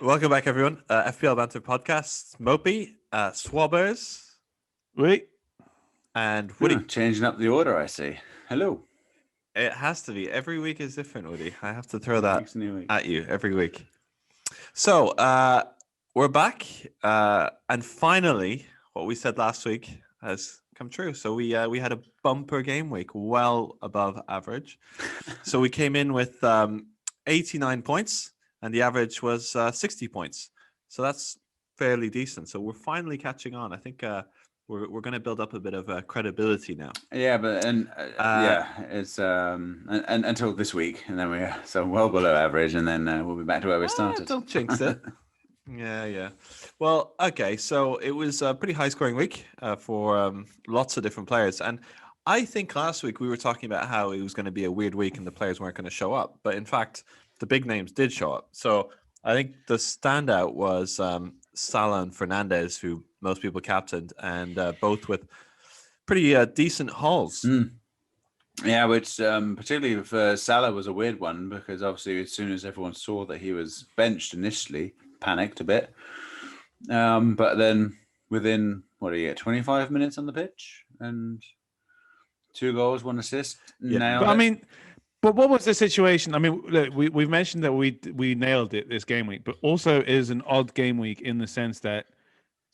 Welcome back, everyone. FPL Banter Podcast, Mopey, Souabers, Wait. and Woody. Changing up the order, I see. Hello. It has to be. Every week is different, Woody. I have to throw that at you every week. So, we're back. And finally, what we said last week has come true. So we had a bumper game week, well above average. So we came in with 89 points. And the average was 60 points. So that's fairly decent. So we're finally catching on. I think we're going to build up a bit of credibility now. Yeah, but it's and until this week, and then we're so well below average, and then we'll be back to where we started. Don't jinx it. Yeah. Well, okay. So it was a pretty high-scoring week for lots of different players, and I think last week we were talking about how it was going to be a weird week and the players weren't going to show up, but in fact, the big names did show up. So I think the standout was Salah and Fernandes, who most people captained, and both with pretty decent hauls. Yeah, which particularly for Salah was a weird one because obviously as soon as everyone saw that he was benched initially, panicked a bit. But then within, 25 minutes on the pitch and 2 goals, 1 assist. Yeah. But what was the situation? I mean, look, we've mentioned that we nailed it this game week, but also is an odd game week in the sense that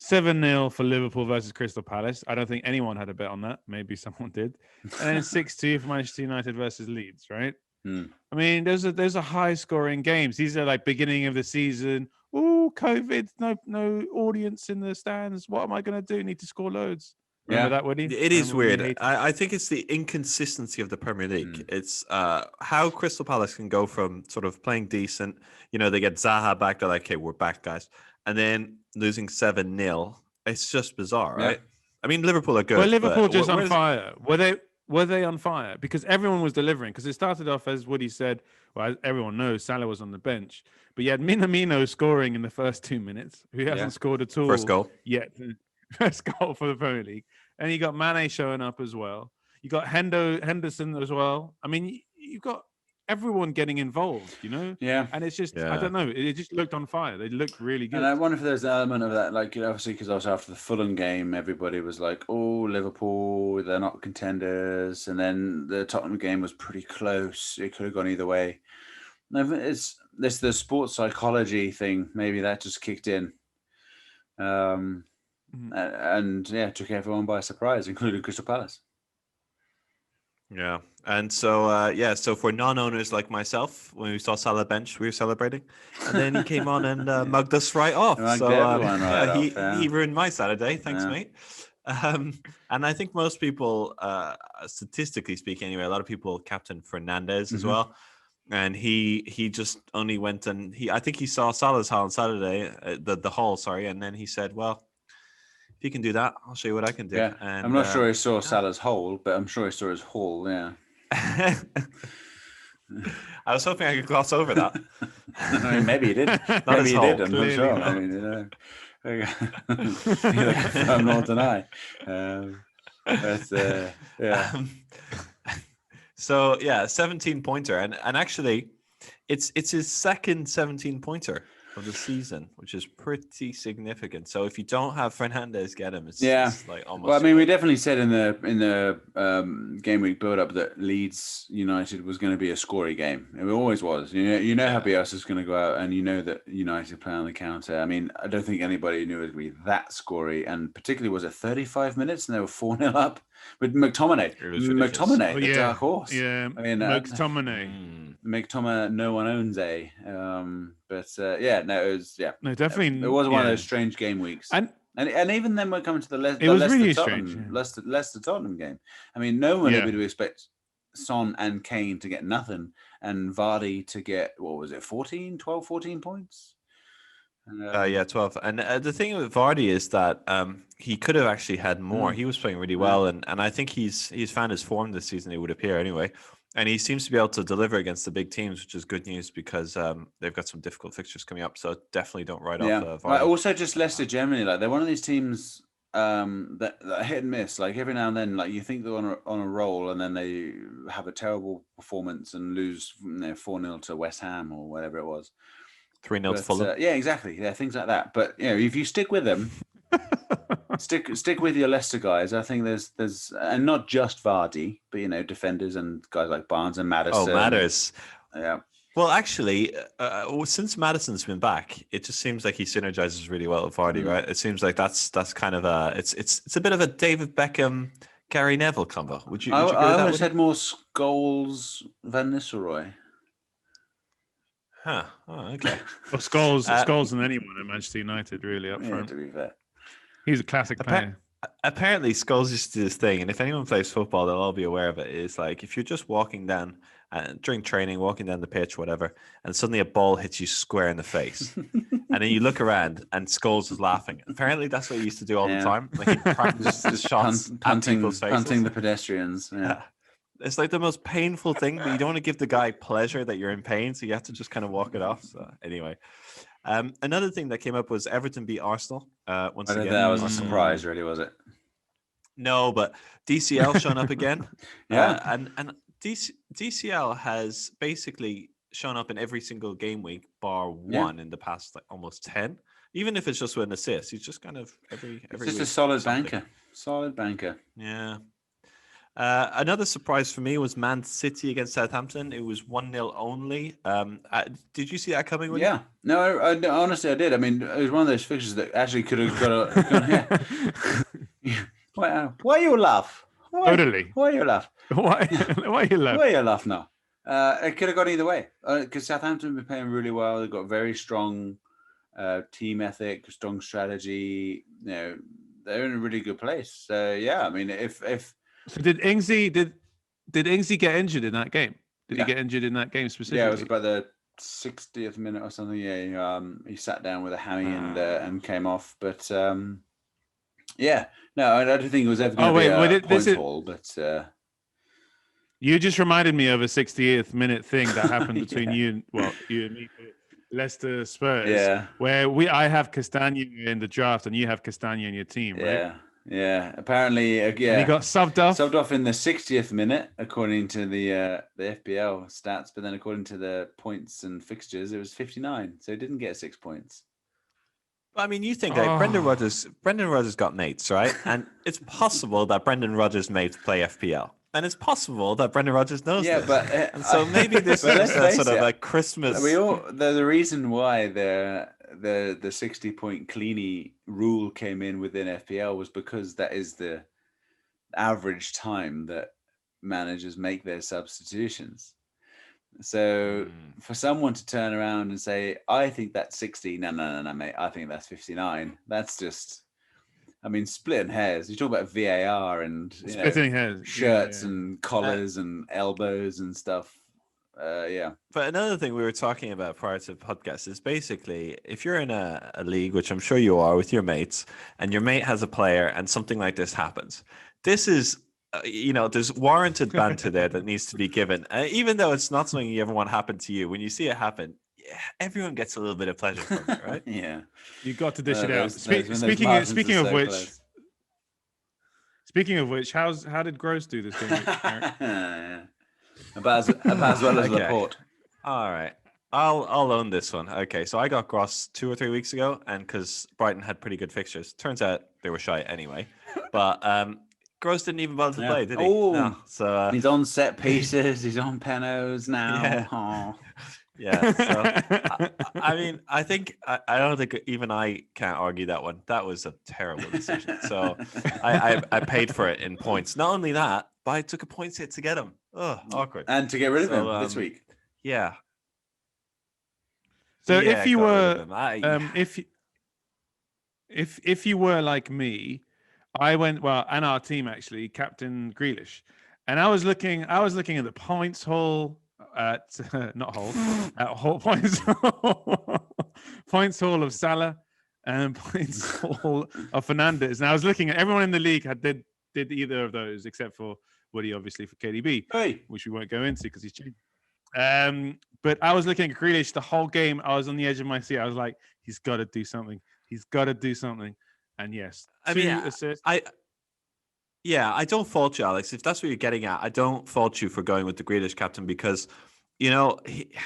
7-0 for Liverpool versus Crystal Palace. I don't think anyone had a bet on that. Maybe someone did. And then 6-2 for Manchester United versus Leeds, right? I mean, those are high scoring games. These are like beginning of the season. Oh, COVID, no audience in the stands. What am I going to do? Need to score loads. Remember that, Woody? It is weird. I think it's the inconsistency of the Premier League. It's how Crystal Palace can go from sort of playing decent, they get Zaha back, they're like, okay, we're back, guys. And then losing 7-0. It's just bizarre, right? Yeah. I mean, Liverpool are good. Well, Liverpool just on fire. Were they on fire? Because everyone was delivering. Because it started off, as Woody said, well, everyone knows Salah was on the bench. But you had Minamino scoring in the first 2 minutes, who hasn't scored at all First goal yet. First goal for the Premier League. And you got Mane showing up as well. You got Henderson as well. I mean, you've got everyone getting involved, Yeah. And it's just, I don't know. It just looked on fire. They looked really good. And I wonder if there's an element of that, like, obviously, because also after the Fulham game, everybody was like, oh, Liverpool, they're not contenders. And then the Tottenham game was pretty close. It could have gone either way. It's the sports psychology thing. Maybe that just kicked in. And took everyone by surprise, including Crystal Palace. Yeah. And so, so for non-owners like myself, when we saw Salah bench, we were celebrating. And then he came on and mugged us right off. He ruined my Saturday. Thanks, mate. And I think most people, statistically speaking anyway, a lot of people captain Fernandes as well. And he just only went and I think he saw Salah's haul on Saturday, the haul, and then he said, well, if you can do that, I'll show you what I can do. Yeah. And, I'm not sure he saw Salah's hole, but I'm sure he saw his haul, yeah. I was hoping I could gloss over that. I mean, maybe he did. Maybe he did, I'm not sure. I mean, I'm not deny. So, 17-pointer. And actually, it's his second 17-pointer of the season, which is pretty significant. So if you don't have Fernandes, get him. It's like almost. Well, I mean, we definitely said in the game week build up that Leeds United was going to be a scory game. It always was. How Bielsa is going to go out, and that United play on the counter. I mean, I don't think anybody knew it would be that scory, and particularly was it 35 minutes and they were 4-0 up with McTominay. The dark horse. Yeah, I mean, McTominay. McTominay, no one owns a. No, it was No, definitely. It was one of those strange game weeks, and even then we're coming to the Leicester. It was really Tottenham, strange. Leicester Tottenham game. I mean, no one would expect Son and Kane to get nothing, and Vardy to get 14 points. 12. And the thing with Vardy is that he could have actually had more. He was playing really well, and I think he's found his form this season, it would appear anyway. And he seems to be able to deliver against the big teams, which is good news because they've got some difficult fixtures coming up. So definitely don't write off Vardy. Also, just Leicester generally, like they're one of these teams that hit and miss. Like every now and then, like you think they're on a roll, and then they have a terrible performance and lose 4-0 to West Ham or whatever it was. 3-0 to Fulham. Yeah, exactly. Yeah, things like that. But if you stick with them, stick with your Leicester guys. I think there's and not just Vardy, but defenders and guys like Barnes and Maddison. Oh, matters. Yeah. Well, actually, since Madison's been back, it just seems like he synergizes really well with Vardy, right? It seems like that's kind of it's a bit of a David Beckham, Gary Neville combo. Would you? I that always had more Scholes, Van Nistelrooy. Huh. Oh, okay. Well, Scholes than anyone at Manchester United, really, up front. To be fair. He's a classic player. Apparently, Scholes used to do this thing, and if anyone plays football, they'll all be aware of it. It's like if you're just walking down during training, walking down the pitch, whatever, and suddenly a ball hits you square in the face, and then you look around and Scholes is laughing. Apparently, that's what he used to do all the time. Like he practiced his shots, punting the pedestrians. Yeah. It's like the most painful thing, but you don't want to give the guy pleasure that you're in pain, so you have to just kind of walk it off. So anyway. Another thing that came up was Everton beat Arsenal. Once again, that was a surprise, really, was it? No, but DCL shown up again. Yeah, and DCL has basically shown up in every single game week, bar one in the past almost 10. Even if it's just with an assist, he's just kind of every. It's just week, a solid something. banker. Solid banker. Yeah. Another surprise for me was Man City against Southampton. It was 1-0 only. Did you see that coming? Yeah. No, honestly, I did. I mean, it was one of those fixtures that actually could have got a... Why you laugh? Totally. Why you laugh? Why you laugh? Why you laugh now? It could have gone either way. Because Southampton have been playing really well. They've got very strong team ethic, strong strategy. They're in a really good place. So, yeah, I mean, if So did Ingsy get injured in that game? Did he get injured in that game specifically? Yeah, it was about the 60th minute or something. Yeah, he sat down with a hammy and came off. But yeah, no, I don't think it was ever going to be a point haul. But you just reminded me of a 60th minute thing that happened between you and me. Leicester Spurs. Yeah, where I have Castagna in the draft and you have Castagna in your team, right? Yeah. Yeah, apparently, And he got subbed off. Subbed off in the 60th minute, according to the FPL stats. But then, according to the points and fixtures, it was 59. So he didn't get 6 points. I mean, you think like Brendan Rodgers got mates, right? And it's possible that Brendan Rodgers' mates play FPL. And it's possible that Brendan Rodgers knows this. But and so maybe this is a sort of like Christmas. The reason why the 60-point cleanie rule came in within FPL was because that is the average time that managers make their substitutions. So for someone to turn around and say, I think that's 60, no, mate, I think that's 59. That's just, I mean, splitting hairs. You talk about VAR and splitting hairs, shirts and collars and elbows and stuff. Yeah. But another thing we were talking about prior to the podcast is basically if you're in a league, which I'm sure you are with your mates, and your mate has a player and something like this happens, this is, there's warranted banter there that needs to be given. Even though it's not something you ever want to happen to you, when you see it happen, everyone gets a little bit of pleasure from it, right? Yeah. You got to dish it out. Speaking of which, how did Gross do this game? About as well as Laporte. All right. I'll own this one. Okay, so I got Gross 2 or 3 weeks ago, and because Brighton had pretty good fixtures. Turns out they were shy anyway. But Gross didn't even bother to play, did he? Oh, no. So he's on set pieces. He's on penos now. Yeah. So I mean, I don't think even I can't argue that one. That was a terrible decision. So I paid for it in points. Not only that, but I took a points hit to get him. Oh, awkward. And to get rid of him this week. Yeah. So if you were, if you were like me, I went and our team actually, Captain Grealish, and I was looking at the points haul at points haul of Salah and points haul of Fernandes, and I was looking at everyone in the league did either of those except for Woody, obviously, for KDB, which we won't go into because he's cheap. But I was looking at Grealish the whole game. I was on the edge of my seat. I was like, he's got to do something. He's got to do something. And yes, assists. I don't fault you, Alex. If that's what you're getting at, I don't fault you for going with the Grealish captain because you know,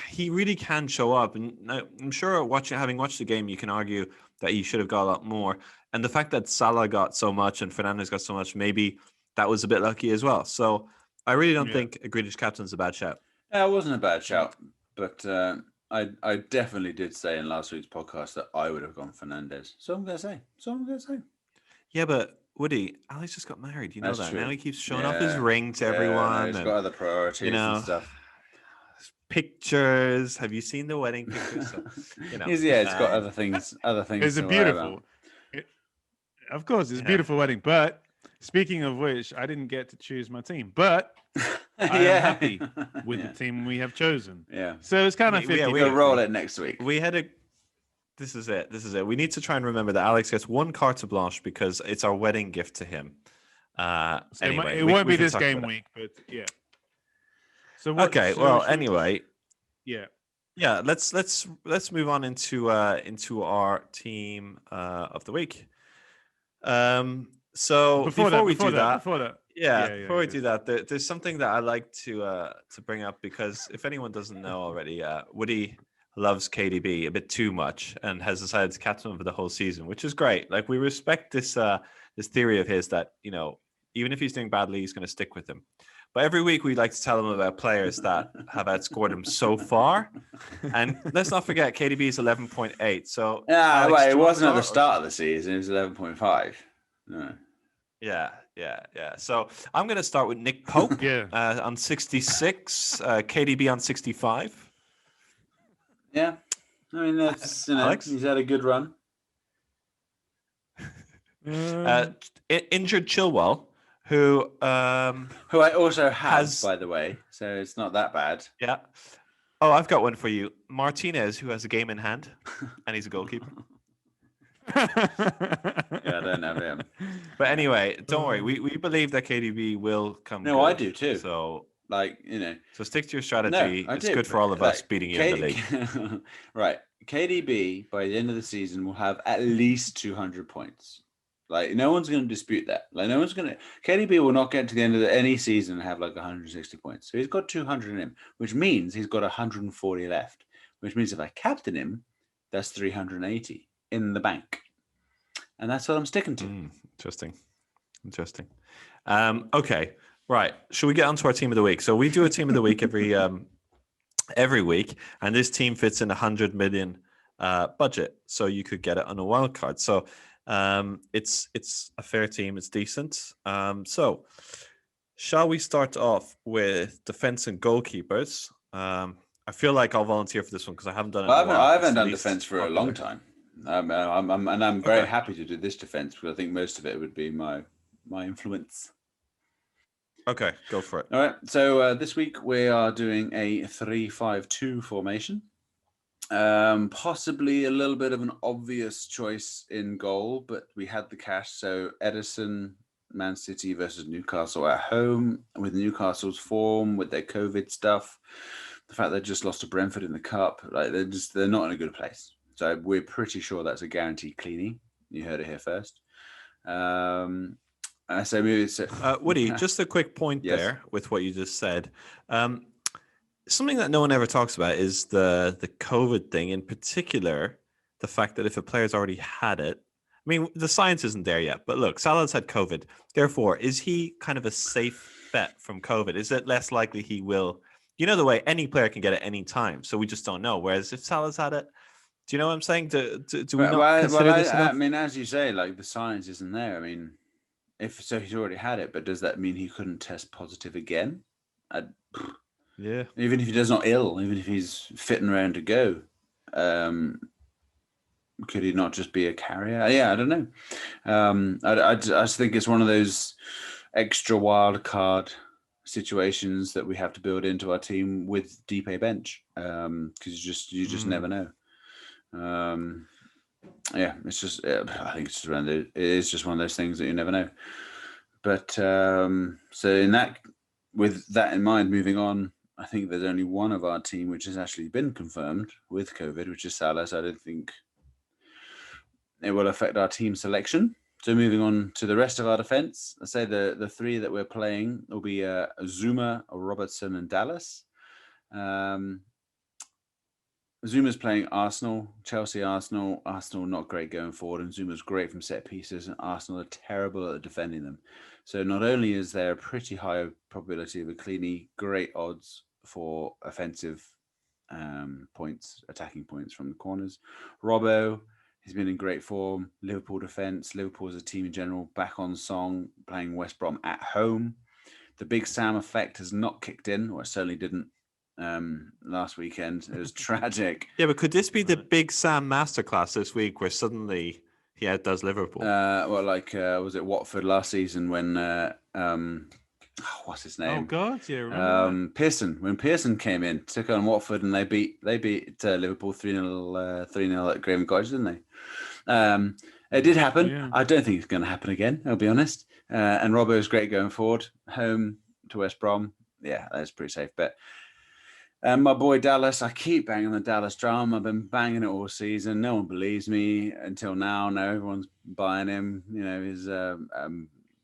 he really can show up. And I'm sure having watched the game, you can argue that he should have got a lot more. And the fact that Salah got so much and Fernandes got so much, maybe that was a bit lucky as well. So I really don't think a Grealish captain's a bad shout. Yeah, it wasn't a bad shout, but I definitely did say in last week's podcast that I would have gone Fernandes. So I'm going to say. Yeah, but Woody, Alex just got married. You know that. True. Now he keeps showing off his ring to everyone. He's got other priorities and stuff. Pictures. Have you seen the wedding pictures? So, it's got other things. It's a beautiful. Of course, it's a beautiful wedding. But speaking of which, I didn't get to choose my team, but I am happy with the team we have chosen. Yeah. So it's kind of 50. We'll roll it next week. We had This is it. We need to try and remember that Alex gets one carte blanche because it's our wedding gift to him. Anyway, it won't be this game week, but yeah. So anyway, yeah. Let's move on into our team of the week. So before we do that, there's something that I like to bring up, because if anyone doesn't know already, Woody loves KDB a bit too much and has decided to captain him for the whole season, which is great. Like, we respect this theory of his that, you know, even if he's doing badly, he's going to stick with him. But every week we like to tell him about players that have outscored him so far. And let's not forget, KDB is 11.8. So Alex, it wasn't at the start of the season. It was 11.5. No. Yeah. So I'm going to start with Nick Pope on 66, KDB on 65. Yeah. I mean, that's, Alex? He's had a good run. Injured Chilwell, who I also have, by the way, so it's not that bad. Yeah. Oh, I've got one for you. Martinez, who has a game in hand, and he's a goalkeeper. Yeah, I don't have him. But anyway, don't worry. We believe that KDB will come. No, good. I do too. So, So stick to your strategy. It's good for all of us beating you in the league. Right. KDB, by the end of the season, will have at least 200 points. Like, no one's going to dispute that. Like, no one's going to... KDB will not get to the end of any season and have, 160 points. So he's got 200 in him, which means he's got 140 left, which means if I captain him, that's 380 in the bank. And that's what I'm sticking to. Interesting. Okay. Right. Should we get on to our team of the week? So we do a team of the week every week, and this team fits in 100 million budget. So you could get it on a wild card. So it's a fair team. It's decent. So shall we start off with defense and goalkeepers? I feel like I'll volunteer for this one because I haven't done it. I haven't done defense for a long time. I'm very happy to do this defense because I think most of it would be my influence. Okay, go for it. All right. So this week we are doing a 3-5-2 formation. Possibly a little bit of an obvious choice in goal, but we had the cash. So Edison, Man City versus Newcastle at home, with Newcastle's form, with their COVID stuff, the fact they just lost to Brentford in the cup, they're not in a good place. So we're pretty sure that's a guaranteed cleanie. You heard it here first. So maybe it's Woody, just a quick point there with what you just said. Something that no one ever talks about is the COVID thing, in particular, the fact that if a player's already had it, I mean, the science isn't there yet, but look, Salah's had COVID. Therefore, is he kind of a safe bet from COVID? Is it less likely he will, the way any player can get it any time? So we just don't know. Whereas if Salah's had it, do you know what I'm saying? Do we not consider this enough? I mean, as you say, the science isn't there. I mean, if so, he's already had it, but does that mean he couldn't test positive again? Yeah. Even if he does not ill, even if he's fit and round to go, could he not just be a carrier? Yeah, I don't know. I just think it's one of those extra wild card situations that we have to build into our team with deep a bench, because you just never know. It's just I think it's just one of those things that you never know. But so with that in mind, moving on, I think there's only one of our team which has actually been confirmed with COVID, which is Salah. So I don't think it will affect our team selection. So moving on to the rest of our defense, I say the three that we're playing will be Zuma, Robertson, and Dallas. Zuma's playing Arsenal, Chelsea, Arsenal. Arsenal not great going forward, and Zuma's great from set pieces, and Arsenal are terrible at defending them. So not only is there a pretty high probability of a cleanie, great odds for offensive points, attacking points from the corners. Robbo, he's been in great form. Liverpool defense. Liverpool as a team in general back on song, playing West Brom at home. The Big Sam effect has not kicked in, or it certainly didn't last weekend. It was tragic. Yeah, but could this be the Big Sam masterclass this week where suddenly he outdoes Liverpool? Was it Watford last season when what's his name? Oh God, yeah, remember Pearson. When Pearson came in, took on Watford, and they beat Liverpool 3-0 at Craven Cottage, didn't they? It did happen. Yeah. I don't think it's going to happen again, I'll be honest. And Robbo is great going forward. Home to West Brom. Yeah, that's a pretty safe bet. And my boy Dallas, I keep banging the Dallas drum. I've been banging it all season. No one believes me until now. Now everyone's buying him. You know, his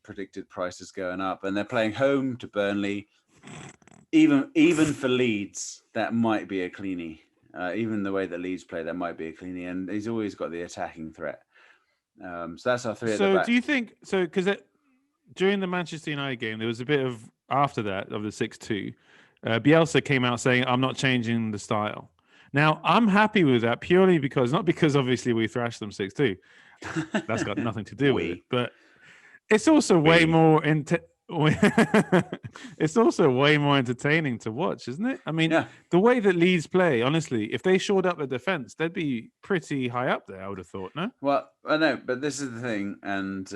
predicted price is going up. And they're playing home to Burnley. Even for Leeds, that might be a cleanie. Even the way that Leeds play, that might be a cleanie. And he's always got the attacking threat. So that's our three at the back. So do you think, because during the Manchester United game, there was a bit of, after that, of the 6-2, Bielsa came out saying, I'm not changing the style. Now, I'm happy with that purely because, not because obviously we thrashed them 6-2. That's got nothing to do with it. But it's also way more it's also way more entertaining to watch, isn't it? I mean, The way that Leeds play, honestly, if they shored up the defense, they'd be pretty high up there, I would have thought, no? Well, I know, but this is the thing. And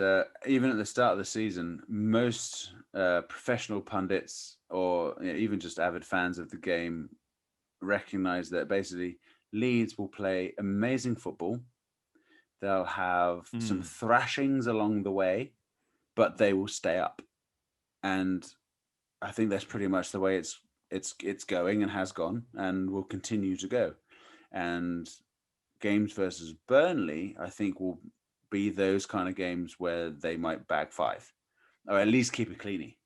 even at the start of the season, most professional pundits or even just avid fans of the game recognize that basically Leeds will play amazing football. They'll have some thrashings along the way, but they will stay up. And I think that's pretty much the way it's going and has gone and will continue to go. And games versus Burnley, I think, will be those kind of games where they might bag 5 or at least keep it cleanie.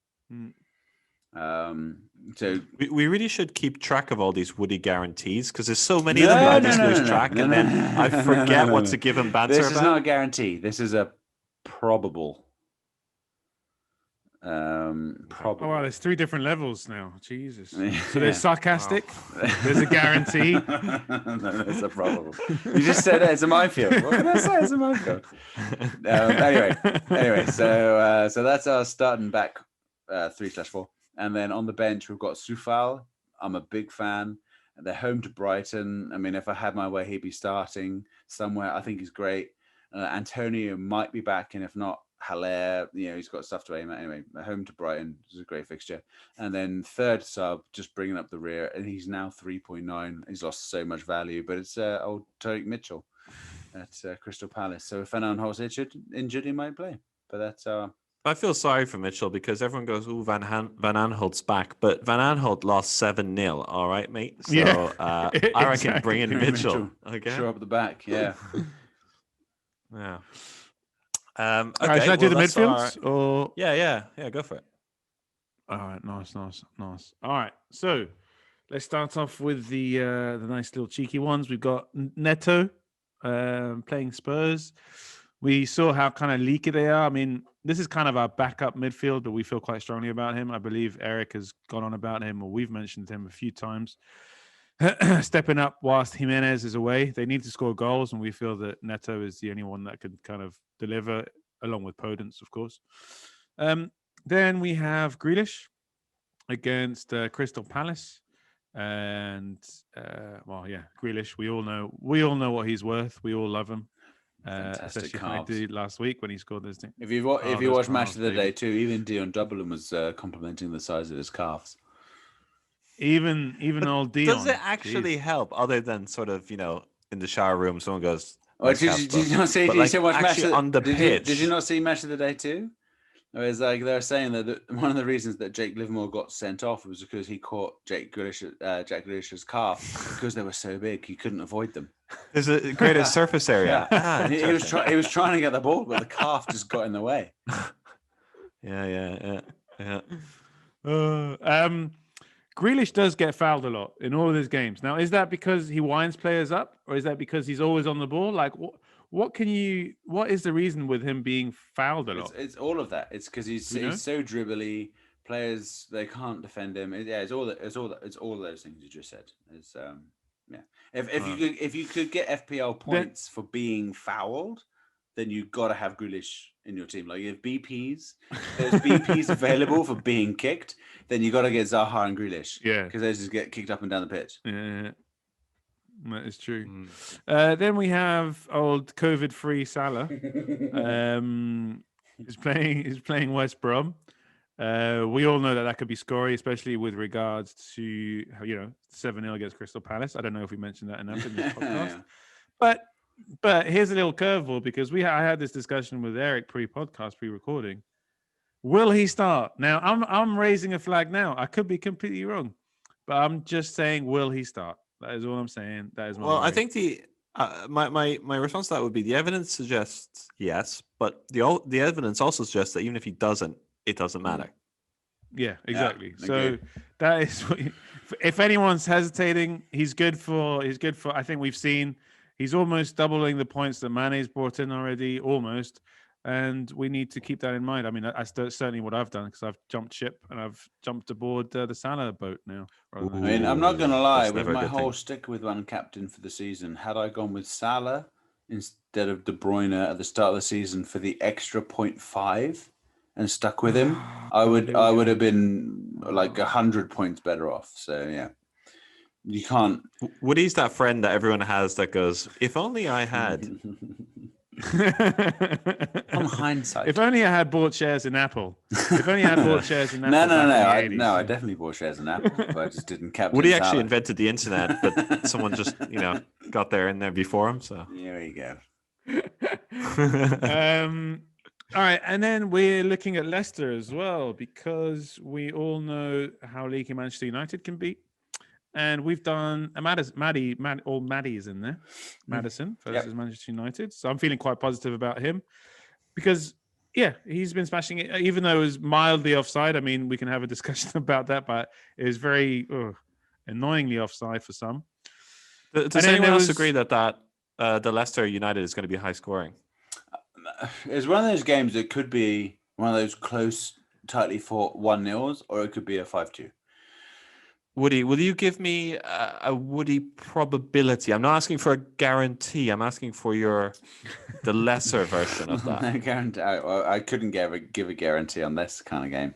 So we really should keep track of all these Woody guarantees because there's so many of them. I just lose track and then I forget what to give him banter This about. is not a guarantee. This is a probable. Oh wow, there's 3 different levels now. Jesus. So there's sarcastic. There's a guarantee. No, it's a probable. You just said it's a minefield. What can I say? It's a minefield. Anyway. So that's our starting back 3/4, and then on the bench we've got Soufal. I'm a big fan. They're home to Brighton. I mean, if I had my way, he'd be starting somewhere. I think he's great. Antonio might be back, and if not, Haller, he's got stuff to aim at. Anyway, home to Brighton is a great fixture. And then third sub, just bringing up the rear, and he's now 3.9. He's lost so much value, but it's old Tariq Mitchell at Crystal Palace. So if Van Aanholt's injured, he might play. But that's I feel sorry for Mitchell because everyone goes, "Ooh, Van Aanholt's back," but Van Aanholt lost 7-0. All right, mate. So I reckon bring in Mitchell. Okay, show up at the back. Yeah. Yeah. Okay, right, should I do the midfields? Or yeah, go for it. All right, nice. All right, so let's start off with the nice little cheeky ones. We've got Neto playing Spurs. We saw how kind of leaky they are. I mean, this is kind of our backup midfield, but we feel quite strongly about him. I believe Eric has gone on about him, or we've mentioned him a few times. Stepping up whilst Jimenez is away. They need to score goals, and we feel that Neto is the only one that could kind of deliver, along with Podence, of course. Then we have Grealish against Crystal Palace. And, Grealish, we all know what he's worth. We all love him. Especially like I did last week when he scored this thing. If you watch Match of the Day too, even Dion Dublin was complimenting the size of his calves. Even old Dion. Does it actually help, other than sort of in the shower room, someone goes? Did you not see? Did you not see Match of the Day too? It's like they're saying that one of the reasons that Jake Livermore got sent off was because he caught Jack Grealish's calf because they were so big he couldn't avoid them. There's a greater surface area. He was trying to get the ball, but the calf just got in the way. Yeah. Grealish does get fouled a lot in all of his games. Now, is that because he winds players up, or is that because he's always on the ball? Like, what is the reason with him being fouled a lot? It's all of that. It's because he's so dribbly. Players, they can't defend him. It's all those things you just said. It's If you could get FPL points for being fouled, then you've got to have Grealish in your team. Like if there's BPs available for being kicked, then you got to get Zaha and Grealish. Yeah, because they just get kicked up and down the pitch. Yeah, that is true. Then we have old COVID-free Salah. He's playing West Brom. We all know that could be scory, especially with regards to 7-0 against Crystal Palace. I don't know if we mentioned that enough in this podcast, but here's a little curveball because I had this discussion with Eric pre-recording. Will he start? Now I'm raising a flag now. I could be completely wrong, but I'm just saying, will he start? That is all I'm saying. That is my worry. I think my response to that would be the evidence suggests yes, but the evidence also suggests that even if he doesn't, it doesn't matter. Yeah, exactly. So that is if anyone's hesitating, he's good for. I think we've seen he's almost doubling the points that Mane's brought in already, almost. And we need to keep that in mind. I mean, that's certainly what I've done because I've jumped ship and I've jumped aboard the Salah boat now. I mean, I'm not going to lie. With my whole stick with one captain for the season, had I gone with Salah instead of De Bruyne at the start of the season for the extra 0.5 and stuck with him, I would have been like 100 points better off. So yeah, you can't. Woody's that friend that everyone has that goes, "If only I had." On hindsight, if only I had bought shares in Apple. If only I had bought shares in Apple. No, I definitely bought shares in Apple, but I just didn't captain. Woody actually invented the internet, but someone just got there in there before him. So there you go. All right, and then we're looking at Leicester as well because we all know how leaky Manchester United can be. And we've done Maddie's in there. Maddison versus Manchester United. So I'm feeling quite positive about him because, he's been smashing it, even though it was mildly offside. I mean, we can have a discussion about that, but it was very annoyingly offside for some. Does anyone else agree that the Leicester United is going to be high scoring? It's one of those games that could be one of those close, tightly fought 1-0s, or it could be a 5-2. Woody, will you give me a Woody probability? I'm not asking for a guarantee. I'm asking for the lesser version of that. I couldn't give a guarantee on this kind of game,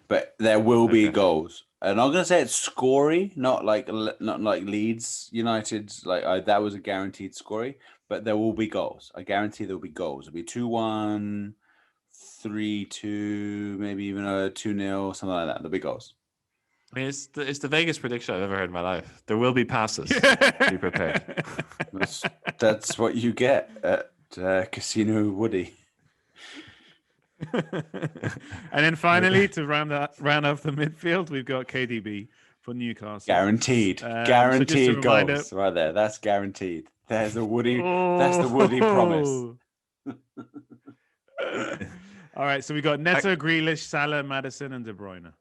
but there will be goals. And I'm going to say it's scory, not like Leeds United. That was a guaranteed scory, but there will be goals. I guarantee there will be goals. It'll be 2-1, 3-2, maybe even a 2-0, something like that. There'll be goals. I mean, it's the vaguest prediction I've ever heard in my life. There will be passes. Be prepared. That's what you get at Casino Woody. And then finally, to round off the midfield, we've got KDB for Newcastle. Guaranteed goals right there. That's guaranteed. There's the Woody. That's the Woody promise. All right, so we got Neto, Grealish, Salah, Maddison, and De Bruyne.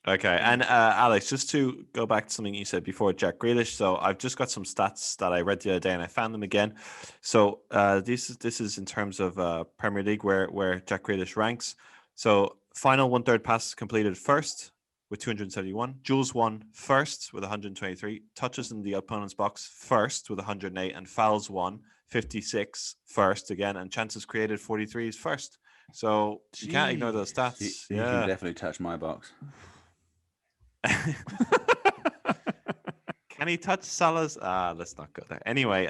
Okay, and Alex, just to go back to something you said before, Jack Grealish. So I've just got some stats that I read the other day, and I found them again. So this is in terms of Premier League where Jack Grealish ranks. So final 1/3 passes completed first with 271. Duels won first with 123. Touches in the opponent's box first with 108, and fouls won 56 first again, and chances created 43 is first. So you can't ignore those stats. You can definitely touch my box. Can he touch Salah's? Let's not go there. Anyway,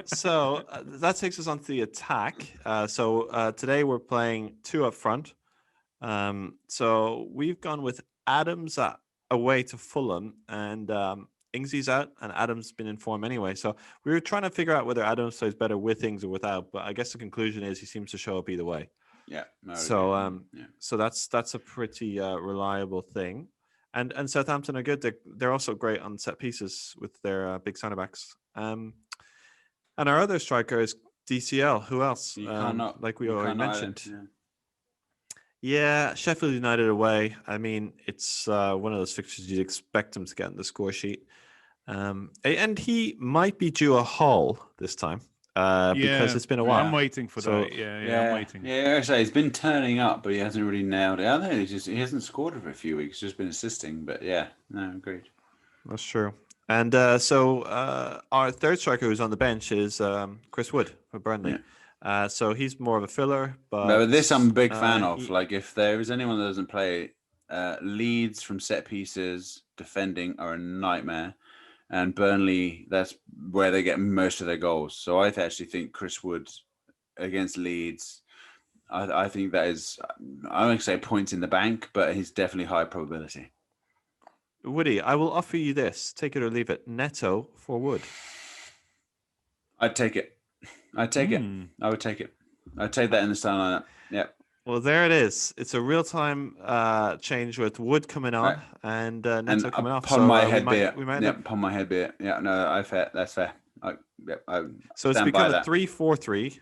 so that takes us on to the attack. So today we're playing 2 up front. So we've gone with Adams away to Fulham, and Ingsy's out, and Adams been in form anyway. So we were trying to figure out whether Adams plays better with Ings or without, but I guess the conclusion is he seems to show up either way. Yeah. So that's a pretty reliable thing, and Southampton are good. They're also great on set pieces with their big centre backs. And our other striker is DCL. Who else? Like we already mentioned. Yeah, Sheffield United away. I mean, it's one of those fixtures you'd expect him to get in the score sheet. And he might be due a haul this time because it's been a while. I'm waiting for that. Yeah, I'm waiting. Yeah, I say he's been turning up, but he hasn't really nailed it. I think he hasn't scored for a few weeks, just been assisting. But yeah, no, agreed. That's true. And so our third striker who's on the bench is Chris Wood for Burnley. Yeah. So he's more of a filler. But this I'm a big fan of. Like, if there is anyone that doesn't play, Leeds from set pieces, defending are a nightmare. And Burnley, that's where they get most of their goals. So I actually think Chris Wood against Leeds, I think that is, I won't say points in the bank, but he's definitely high probability. Woody, I will offer you this. Take it or leave it. Neto for Wood. I'd take it. I'd take it. I would take it. I'd take that in the starting lineup. Yeah. Well, there it is. It's a real-time change with Wood coming on and Neto coming off. Upon my head be it. Upon my head be it. Yeah, no, that's fair. So it's become a 3-4-3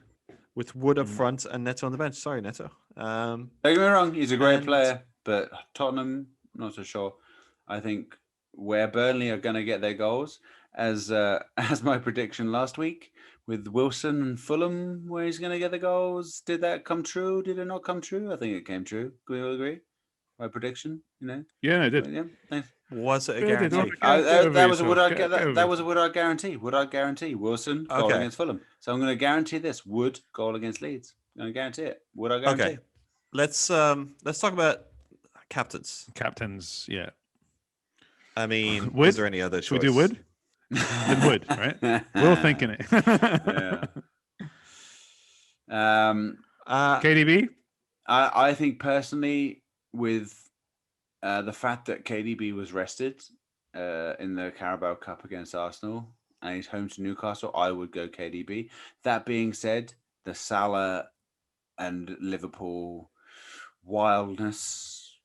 with Wood up front and Neto on the bench. Sorry, Neto. Don't get me wrong, he's a great player, but Tottenham, not so sure. I think where Burnley are going to get their goals, as my prediction last week, with Wilson and Fulham, where he's going to get the goals. Did that come true? Did it not come true? I think it came true. Do we all agree? My prediction, Yeah, I did. Yeah, thanks. Was it a guarantee? That was a Wood guarantee. Would I guarantee Wilson goal against Fulham? So I'm going to guarantee this: Wood goal against Leeds. I'm going to guarantee it. Would I guarantee? Okay, let's talk about captains. Captains, yeah. I mean, Wood? Is there any other choice? Should we do Wood? Then Wood, right? We're all thinking it. KDB? I think personally, with the fact that KDB was rested in the Carabao Cup against Arsenal and he's home to Newcastle, I would go KDB. That being said, the Salah and Liverpool wildness,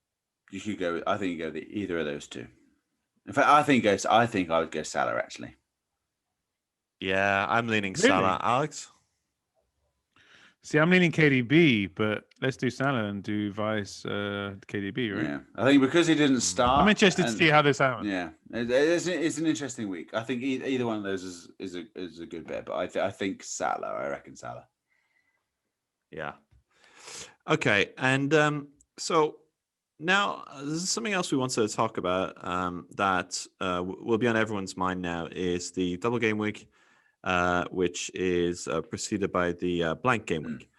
you could go. I think you go either of those two. In fact, I think I would go Salah actually. Yeah, I'm leaning Salah. Alex? See, I'm leaning KDB, but let's do Salah and do vice KDB, right? Yeah, I think because he didn't start. I'm interested to see how this happens. Yeah, it's an interesting week. I think either one of those is a good bet, but I think Salah. I reckon Salah. Yeah. Okay, and so now this is something else we wanted to talk about that will be on everyone's mind now is the double game week. Which is preceded by the blank game week.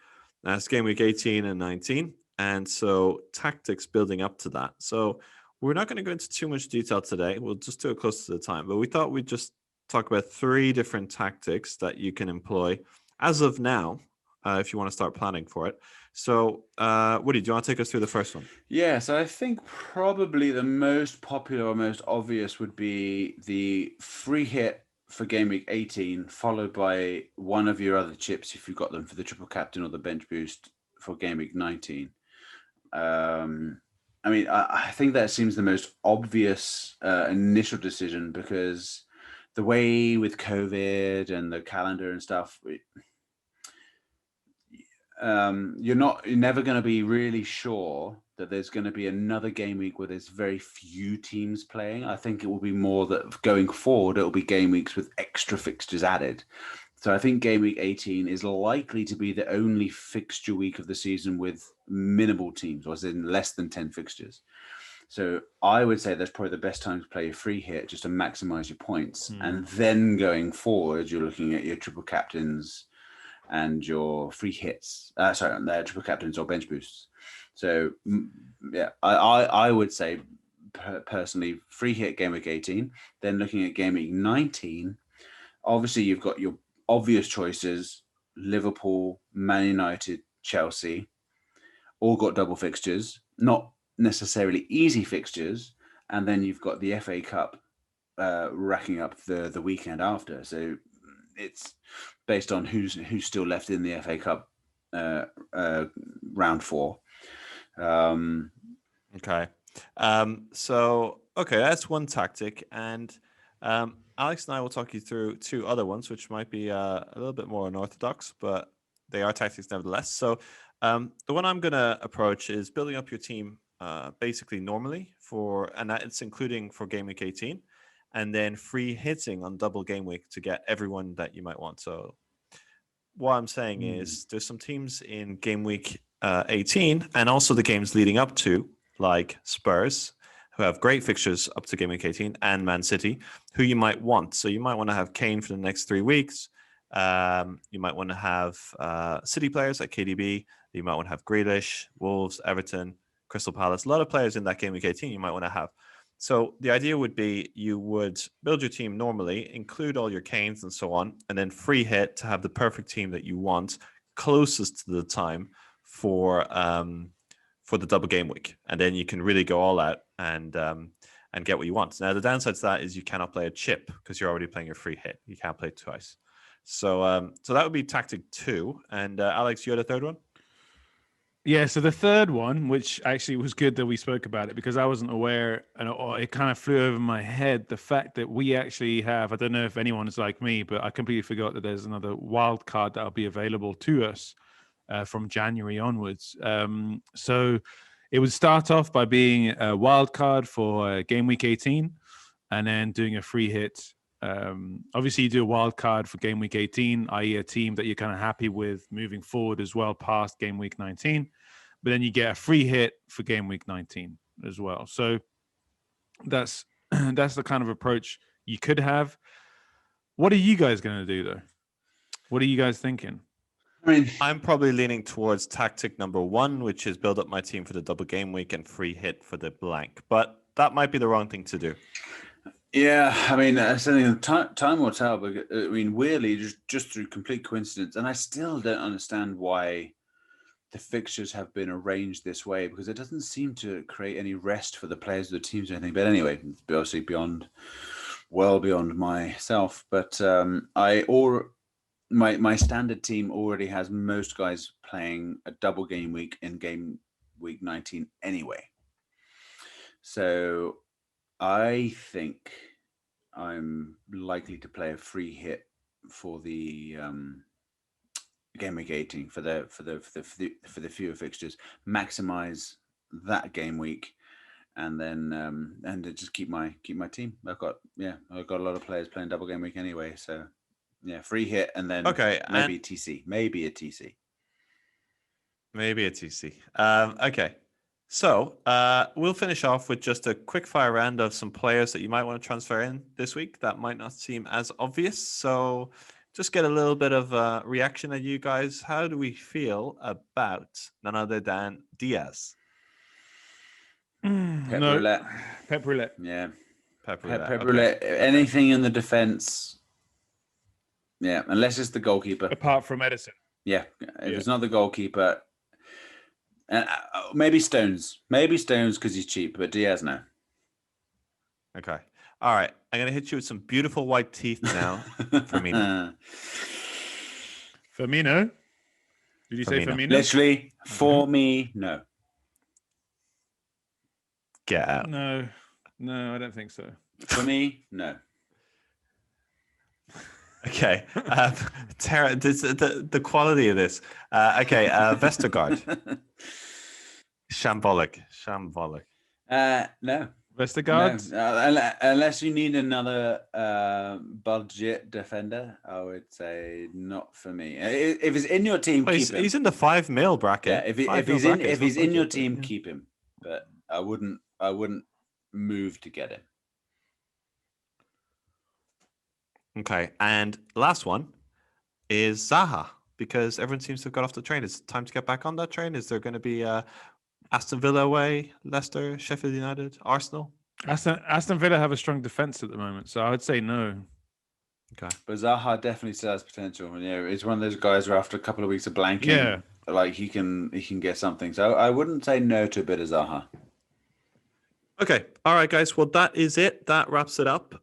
That's game week 18 and 19. And so tactics building up to that. So we're not going to go into too much detail today. We'll just do it close to the time. But we thought we'd just talk about 3 different tactics that you can employ as of now if you want to start planning for it. So Woody, do you want to take us through the first one? Yeah, so I think probably the most popular or most obvious would be the free hit for game week 18, followed by one of your other chips if you've got them for the triple captain or the bench boost for game week 19. I mean, I think that seems the most obvious initial decision because the way with COVID and the calendar and stuff, you're never going to be really sure that there's going to be another game week where there's very few teams playing. I think it will be more that going forward, it'll be game weeks with extra fixtures added. So I think game week 18 is likely to be the only fixture week of the season with minimal teams, or as in less than 10 fixtures. So I would say that's probably the best time to play a free hit just to maximize your points. And then going forward, you're looking at your triple captains and your free hits. They're triple captains or bench boosts. So yeah, I would say personally free hit game week 18. Then looking at game week 19, obviously you've got your obvious choices: Liverpool, Man United, Chelsea, all got double fixtures, not necessarily easy fixtures, and then you've got the FA Cup racking up the weekend after. So it's based on who's still left in the FA Cup round 4. Okay. Okay, that's one tactic. And Alex and I will talk you through 2 other ones, which might be a little bit more unorthodox, but they are tactics nevertheless. So The one I'm going to approach is building up your team basically normally and it's including for game week 18, and then free hitting on double game week to get everyone that you might want. So what I'm saying is there's some teams in game week 18 and also the games leading up to, like Spurs, who have great fixtures up to game week 18, and Man City, who you might want. So you might want to have Kane for the next 3 weeks. You might want to have City players like KDB. You might want to have Grealish, Wolves, Everton, Crystal Palace. A lot of players in that game week 18 you might want to have. So the idea would be you would build your team normally, include all your Kanes and so on, and then free hit to have the perfect team that you want closest to the time for the double game week. And then you can really go all out and get what you want. Now, the downside to that is you cannot play a chip because you're already playing your free hit. You can't play twice. So that would be tactic 2. And Alex, you had a third one? Yeah, so the third one, which actually was good that we spoke about it because I wasn't aware, and it kind of flew over my head, the fact that we actually have, I don't know if anyone is like me, but I completely forgot that there's another wild card that'll be available to us from January onwards. So it would start off by being a wild card for game week 18 and then doing a free hit. Obviously, you do a wild card for game week 18, i.e. a team that you're kind of happy with moving forward as well past game week 19. But then you get a free hit for game week 19 as well. So that's the kind of approach you could have. What are you guys going to do, though? What are you guys thinking? I mean, I'm probably leaning towards tactic number 1, which is build up my team for the double game week and free hit for the blank. But that might be the wrong thing to do. Yeah, I mean, time will tell. But I mean, weirdly, just through complete coincidence, and I still don't understand why the fixtures have been arranged this way, because it doesn't seem to create any rest for the players of the teams or anything. But anyway, it's obviously well beyond myself. But my standard team already has most guys playing a double game week in game week 19 anyway. So I think I'm likely to play a free hit for the game week 18 for the fewer fixtures, maximize that game week, and then just keep my team. I've got a lot of players playing double game week anyway, so yeah, free hit and then maybe a TC. Okay. So we'll finish off with just a quick fire round of some players that you might want to transfer in this week that might not seem as obvious. So just get a little bit of a reaction at you guys. How do we feel about none other than Diaz? Pep roulette. Yeah. Pep roulette. Roulette. Anything in the defense. Yeah, unless it's the goalkeeper. Apart from Edison. Yeah, if it's not the goalkeeper. Maybe Stones because he's cheap, but Diaz no. Okay. All right. I'm going to hit you with some beautiful white teeth now. Firmino. Firmino? Did you say Firmino? Literally, for me, no. Get out. No, I don't think so. For me, no. Okay. Tara, the quality of this. Okay. Vestergaard. Shambolic. No. Vestergaard? No. Unless you need another budget defender, I would say not for me. If he's in your team, keep him. He's in the 5 mil bracket. Yeah, if he's in your team, keep him. But I wouldn't move to get him. Okay, and last one is Zaha, because everyone seems to have got off the train. Is it time to get back on that train? Is there going to be Aston Villa away, Leicester, Sheffield United, Arsenal? Aston Villa have a strong defense at the moment, so I would say no. Okay, but Zaha definitely still has potential. Yeah, he's one of those guys where after a couple of weeks of blanking, like he can get something. So I wouldn't say no to a bit of Zaha. Okay, all right, guys. Well, that is it. That wraps it up.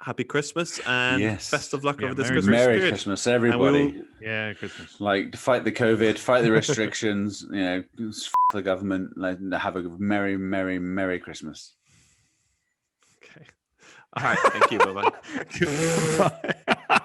Happy Christmas and best of luck over this Christmas Merry period. Christmas, everybody. Christmas. Like, fight the COVID, fight the restrictions, the government, like, have a merry, merry, merry Christmas. Okay. All right. Thank you. Bye-bye. Goodbye.